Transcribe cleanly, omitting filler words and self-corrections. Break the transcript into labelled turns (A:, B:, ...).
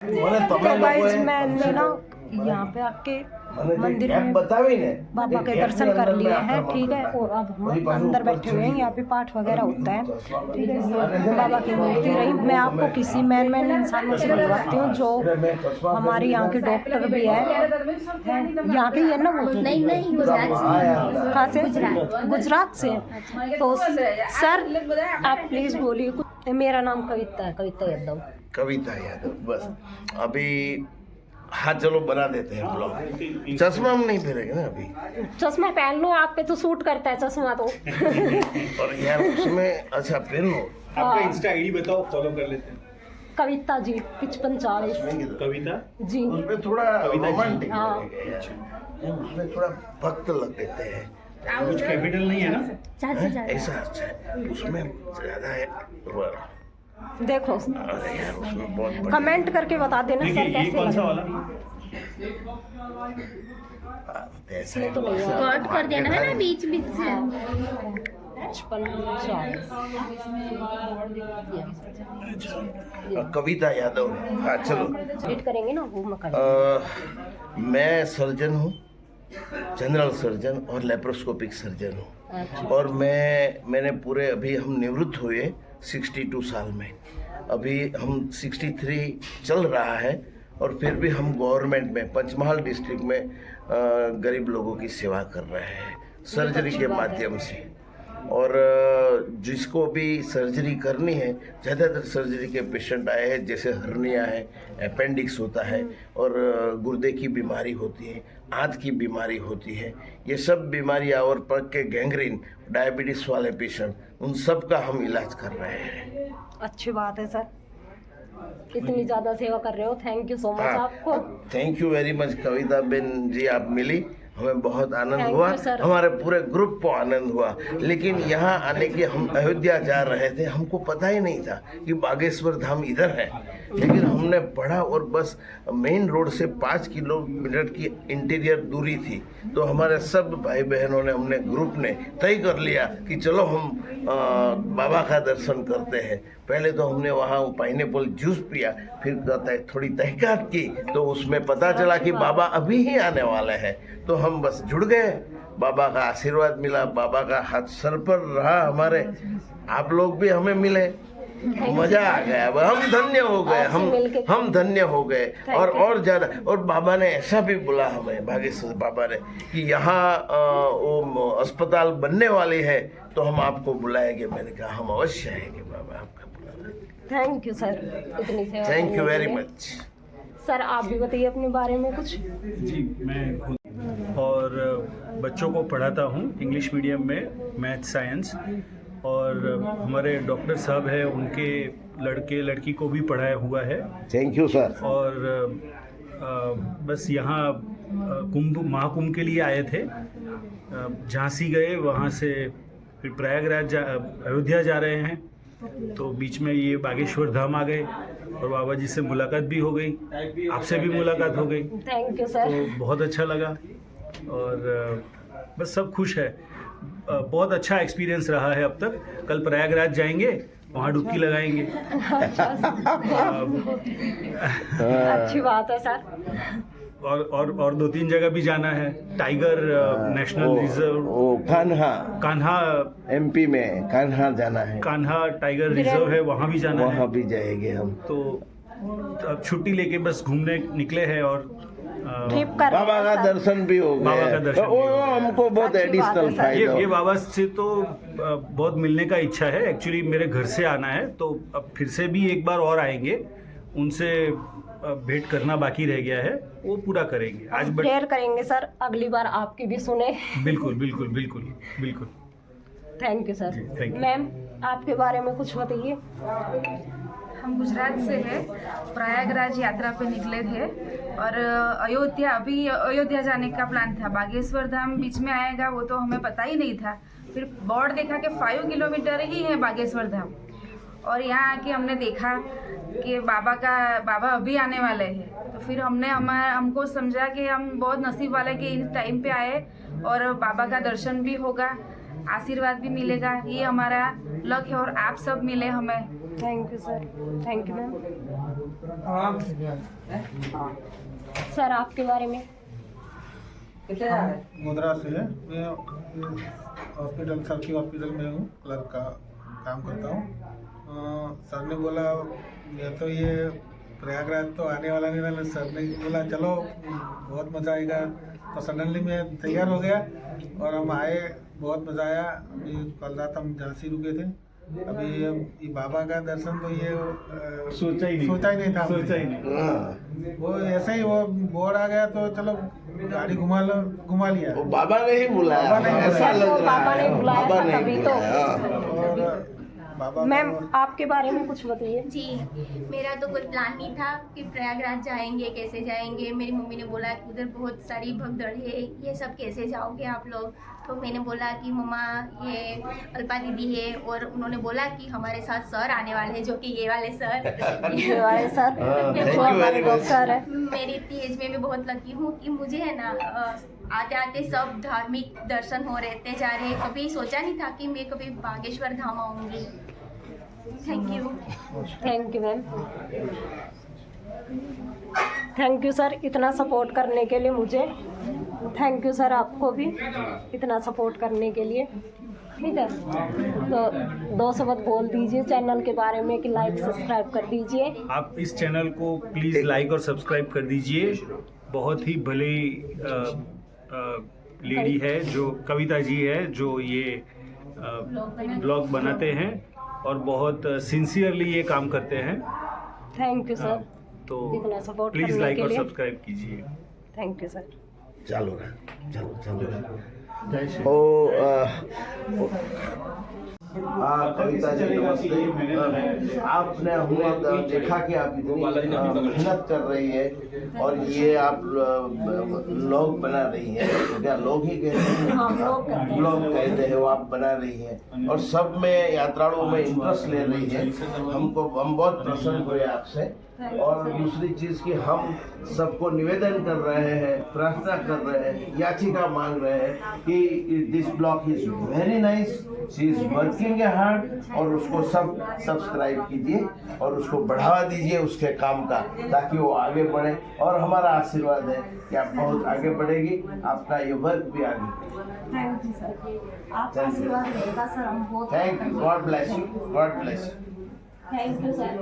A: तो गाइस मैंने ना यहाँ पे आके मंदिर में बाबा के दर्शन कर लिए हैं, ठीक है। और अब हम अंदर बैठे हुए हैं, यहाँ पे पाठ वगैरह होता है, ठीक है। बाबा की मूर्ति रही। मैं आपको किसी मेन इंसानों से मिलवाती हूँ जो हमारे यहाँ के डॉक्टर भी है यहाँ के, है ना वो?
B: नहीं
A: कहाँ से? गुजरात से। तो सर आप प्लीज बोलिए कुछ। मेरा नाम कविता है, कविता यादव।
C: कविता यादव, बस अभी हाँ चलो बना देते हैं ब्लॉग। चश्मा हम नहीं पहनेंगे ना अभी।
A: चश्मा पहन लो, आप पे तो सूट करता है चश्मा तो।
C: और यार उसमें अच्छा पहन लो।
D: आपका इंस्टा आईडी बताओ, फॉलो कर लेते हैं।
A: कविता जी 5540।
D: कविता
A: जी।
C: उसमें थोड़ा रोमांटिक
A: हाँ।
C: उसमें थोड़ा भक्त लग देते हैं,
D: कुछ कैपिटल नहीं है ना?
C: ऐसा अच्छा है। उसमें ज्यादा है।
A: देखो
C: अरे यार उसमें बहुत बढ़िया।
A: कमेंट करके बता देना
D: देखिए
A: सर
D: ये
A: कैसे
D: कौन सा
A: लगा।
C: ऐसा है।
A: तो नहीं है।
B: कट कर देना है ना बीच बीच से।
A: 5540।
C: कविता यादव। हाँ चलो।
A: एडिट करेंगे ना वो मैं कर।
C: मैं सर्जन हूँ, जनरल सर्जन और लेप्रोस्कोपिक सर्जन हूँ। और मैंने पूरे अभी हम निवृत्त हुए 62 साल में। अभी हम 63 चल रहा है और फिर भी हम गवर्नमेंट में पंचमहाल डिस्ट्रिक्ट में गरीब लोगों की सेवा कर रहे हैं सर्जरी के माध्यम से। और जिसको भी सर्जरी करनी है, ज़्यादातर सर्जरी के पेशेंट आए हैं, जैसे हर्निया है, अपेंडिक्स होता है और गुर्दे की बीमारी होती है, आंत की बीमारी होती है, ये सब बीमारियाँ और पग के गैंग्रीन, डायबिटीज़ वाले पेशेंट, उन सब का हम इलाज कर रहे हैं।
A: अच्छी बात है सर, इतनी ज़्यादा सेवा कर रहे हो। थैंक यू सो मच आपको।
C: Thank you very much Kavita ben ji, आप मिली, हमें बहुत आनंद
A: Thank
C: हुआ,
A: you, sir.
C: हमारे पूरे ग्रुप को आनंद हुआ। लेकिन यहाँ आने के हम अयोध्या जा रहे थे, हमको पता ही नहीं था कि बागेश्वर धाम इधर है। लेकिन हमने पढ़ा और बस मेन रोड से 5 किलोमीटर की इंटीरियर दूरी थी, तो हमारे सब भाई बहनों ने, हमने ग्रुप ने तय कर लिया कि चलो हम बाबा का दर्शन करते हैं। पहले तो हमने वहाँ पाइनएप्पल जूस पिया, फिर थोड़ी तहकीकात की तो उसमें पता चला कि बाबा अभी ही आने वाले हैं। तो हम बस जुड़ गए, बाबा का आशीर्वाद मिला, बाबा का हाथ सर पर रहा हमारे, आप लोग भी हमें मिले, मजा आ गया। अब हम धन्य हो गए, हम धन्य हो गए। और ज़्यादा, और बाबा ने ऐसा भी बोला हमें, भागेश्वर बाबा ने, कि यहाँ वो अस्पताल बनने वाली है तो हम आपको बुलाएंगे। मैंने कहा हम अवश्य आएंगे बाबा, आपका बुलाना।
A: थैंक यू सर, इतनी सेवा।
C: Thank you very much.
A: Sir आप भी बताइए अपने बारे में कुछ।
D: जी, मैं खुद और बच्चों को पढ़ाता हूँ इंग्लिश मीडियम में, मैथ साइंस। और हमारे डॉक्टर साहब हैं, उनके लड़के लड़की को भी पढ़ाया हुआ है।
C: Thank you sir. और
D: बस यहाँ महाकुंभ के लिए आए थे, झांसी गए, वहाँ से फिर प्रयागराज अयोध्या जा रहे हैं, तो बीच में ये बागेश्वर धाम आ गए और बाबा जी से मुलाकात भी हो गई, आपसे भी मुलाकात हो गई।
A: Thank you sir.
D: तो बहुत अच्छा लगा और बस सब खुश है। बहुत अच्छा एक्सपीरियंस रहा है अब तक। कल प्रयागराज जाएंगे, वहाँ डुबकी लगाएंगे।
A: अच्छी बात है सर।
D: और 2-3 जगह भी जाना है। Tiger national reserve, Kanha
C: MP में कान्हा जाना है,
D: कान्हा टाइगर रिजर्व है, वहाँ भी जाना है।
C: वहाँ भी जाएंगे हम।
D: तो अब छुट्टी लेके बस घूमने निकले हैं और
A: ट्रिप कर
C: बाबा का दर्शन भी हो गया।
D: बाबा का दर्शन भी हो गया।
C: हमको बहुत एडिशनल फायदा।
D: ये बाबा से तो बहुत मिलने का इच्छा है। एक्चुअली मेरे घर से आना है, तो अब फिर से भी एक बार और आएंगे, उनसे भेंट करना बाकी रह गया है, वो पूरा करेंगे आज।
A: प्रेयर करेंगे सर, अगली बार आपकी भी सुने।
D: बिल्कुल बिल्कुल बिल्कुल बिल्कुल।
A: Thank you sir.
D: Thank you.
A: Ma'am आपके बारे में कुछ बताइए।
E: हम गुजरात से हैं, प्रयागराज यात्रा पे निकले थे और अयोध्या जाने का प्लान था। बागेश्वर धाम बीच में आएगा वो तो हमें पता ही नहीं था। फिर बोर्ड देखा कि 5 किलोमीटर ही है बागेश्वर धाम, और यहाँ आके हमने देखा कि बाबा अभी आने वाले हैं। तो फिर हमको समझा कि हम बहुत नसीब वाले कि इस टाइम पे आए और बाबा का दर्शन भी होगा, आशीर्वाद भी मिलेगा, ये हमारा लक है और आप सब मिले हमें।
A: Thank you sir, thank you ma'am. Sir आपके बारे में
F: मुद्रा से है। मैं हॉस्पिटल सरकी हॉस्पिटल में हूँ, क्लर्क का काम करता हूँ। सर ने बोला मैं तो ये प्रयागराज तो आने वाला नहीं था, सर ने बोला चलो बहुत मज़ा आएगा, तो सडनली मैं तैयार हो गया और हम आए, बहुत मज़ा आया। अभी कल रात हम झांसी रुके थे। अभी ये बाबा का दर्शन तो ये
D: सोचा ही नहीं
C: हाँ।
F: वो ऐसे ही वो बोर्ड आ गया तो चलो गाड़ी घुमा लिया।
C: वो बाबा ने ही बुलाया,
F: बाबा ने
C: ऐसा लग रहा
A: बाबा ने
C: है
A: बुलाया
C: बाबा
A: था
C: ने
A: तभी तो।
C: बुलाया।
F: और बाबा
A: मैम आपके बारे में कुछ बताइए।
B: जी, मेरा तो कोई प्लान नहीं था कि प्रयागराज जाएंगे, कैसे जाएंगे। मेरी मम्मी ने बोला कि उधर बहुत सारी भगदड़ है, ये सब कैसे जाओगे आप लोग। तो मैंने बोला कि मम्मा ये अल्पा दीदी है और उन्होंने बोला कि हमारे साथ सर आने वाले हैं, जो कि ये वाले सर।
A: ये वाले सर
C: हाँ,
A: जो
C: thank you
A: हमारे
C: very much।
A: डॉक्टर है।
B: मेरी इतनी एज में भी बहुत लकी हूँ कि मुझे है ना आते आते सब धार्मिक दर्शन हो रहते जा रहे। कभी सोचा नहीं था कि मैं कभी बागेश्वर धाम आऊँगी। Thank you.
A: Thank you ma'am. Thank you sir इतना सपोर्ट करने के लिए मुझे। थैंक यू सर आपको भी इतना सपोर्ट करने के लिए। ठीक है, तो 2 शब्द बोल दीजिए चैनल के बारे में कि लाइक सब्सक्राइब कर दीजिए।
D: आप इस चैनल को प्लीज़ लाइक और सब्सक्राइब कर दीजिए। बहुत ही भली लेडी है जो कविता जी है, जो ये ब्लॉग बनाते हैं और बहुत सिंसियरली ये काम करते हैं।
A: थैंक यू सर
D: तो
A: इतना सपोर्ट
D: प्लीज़
A: करने
D: लाइक
A: के
D: और
A: लिए।
D: सब्सक्राइब कीजिए।
A: Thank you sir.
C: चालू रहा, चालू रहा।
D: जय श्री
C: कविता जी नमस्ते। आपने हमने देखा कि आप इतनी मेहनत कर रही है और ये आप लोग बना रही है, तो क्या लोग ही कहते हैं?
A: हाँ,
C: ब्लॉग कहते हैं, वो आप बना रही है और सब में यात्राओं में इंटरेस्ट ले रही है। हम बहुत प्रसन्न हुए आपसे। और दूसरी चीज की हम सबको निवेदन कर रहे हैं, प्रार्थना कर रहे हैं, याचिका मांग रहे हैं कि this blog is very nice, she is working hard, और उसको सब सब्सक्राइब कीजिए और उसको बढ़ावा दीजिए उसके काम का, ताकि वो आगे बढ़े। और हमारा आशीर्वाद है कि आप बहुत आगे बढ़ेगी, आपका ये वर्क भी आगे बढ़ेगा।
A: थैंक यू सर, आपका आशीर्वाद रहेगा सर। हम बहुत
C: thank you, God bless you, God bless you.
A: Thank you sir.